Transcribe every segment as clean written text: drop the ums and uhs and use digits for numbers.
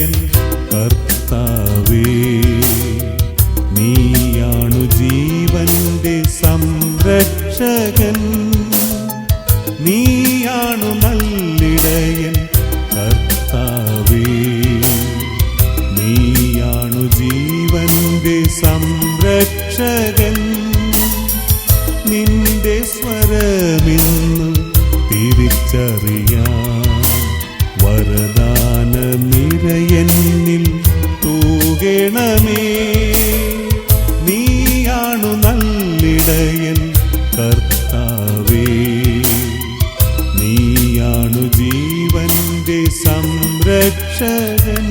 N കർത്താവേ, നീയാണു ജീവന്റെ സംരക്ഷകൻ. നീയാണു നല്ലിടയൻ കർത്താവേ, നീയാണു ജീവന്റെ സംരക്ഷകൻ. നിന്റെ സ്വരമിന്നു തിരിച്ചറിയാൻ വരദാന നിരയെന്നിൽ തൂകണമേ. നീയാണു നല്ലിടയൻ കർത്താവേ, നീയാണു ജീവന്റെ സംരക്ഷകൻ.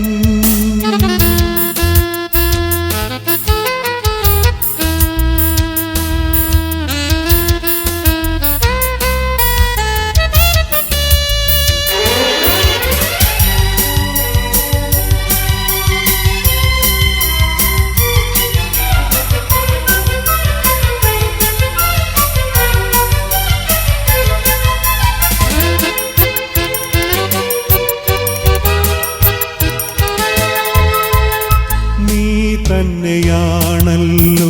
തന്നെയാണല്ലോ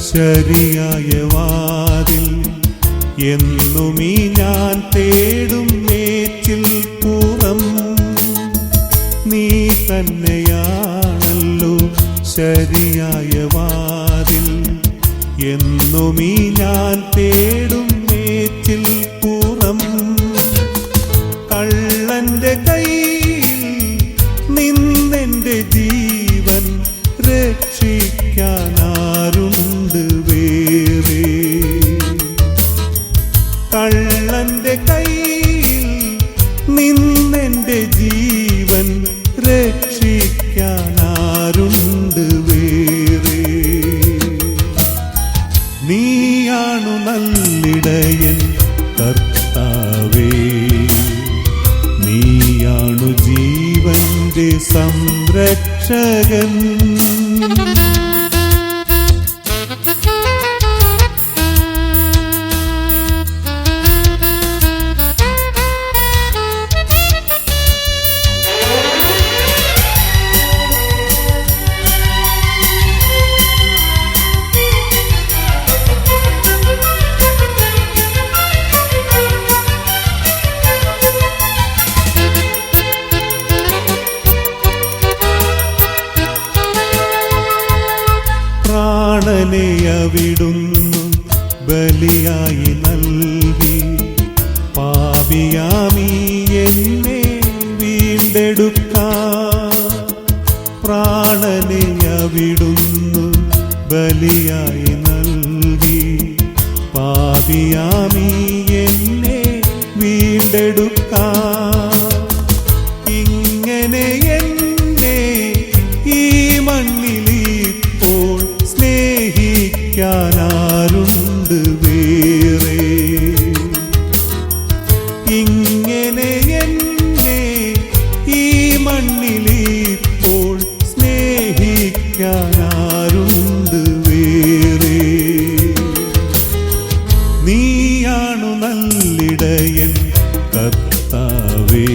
ശരിയായ വാതിൽ, എന്നുമീ ഞാൻ തേടും മേച്ചിൽ പുറം. നീ തന്നെയാണല്ലോ ശരിയായ വാതിൽ, എന്നുമീ ഞാൻ തേടും മേച്ചിൽ പുറം. കള്ളന്റെ കയ്യിൽ നിന്നെന്റെ ജീവൻ രക്ഷിക്കാനാരുണ്ട് വേറെ. കള്ളന്റെ കയ്യിൽ നിന്നെന്റെ ജീവൻ രക്ഷിക്കാനാരുണ്ട് വേറെ. നീയാണു നല്ലിടയൻ കർത്താവേ, നീയാണു ജീവന്റെ സംരക്ഷകൻ. പ്രാണനെ അവിടുന്നു ബലിയായി നൽകി, പാപിയാമീ എന്നെ വീണ്ടെടുക്കാൻ. പ്രാണനെ അവിടുന്നു ബലിയായി നൽകി, പാപിയാമീ എന്നെ വീണ്ടെടുക്കാൻ. ഇങ്ങനെ എന്നെ ഈ മണ്ണിലിപ്പോൾ സ്നേഹിക്കാനാരുണ്ട് വേറെ. ഇങ്ങനെ എന്നെ ഈ മണ്ണിലിപ്പോൾ സ്നേഹിക്കാനാരുണ്ട് വേറെ. നീയാണു നല്ലിടയൻ കർത്താവേ,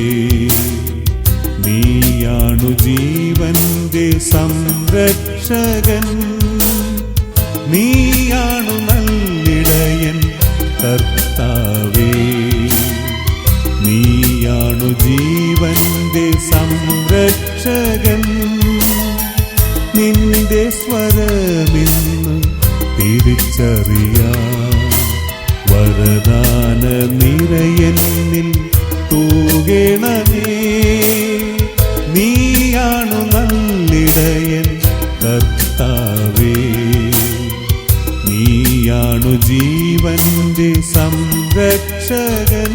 നീയാണു ജീവന്റെ സംരക്ഷകൻ. നീയാണു നല്ലിടയൻ കർത്താവേ, നീയാണു ജീവന്റെ സംരക്ഷകൻ. നിന്റെ സ്വരമിന്നു തിരിച്ചറിയാൻ വരദാന നിരയെന്നിൽ തൂകണമേ. നീയാണു നല്ലിടയൻ കർത്താവേ, നീയാണു ജീവന്റെ സംരക്ഷകൻ.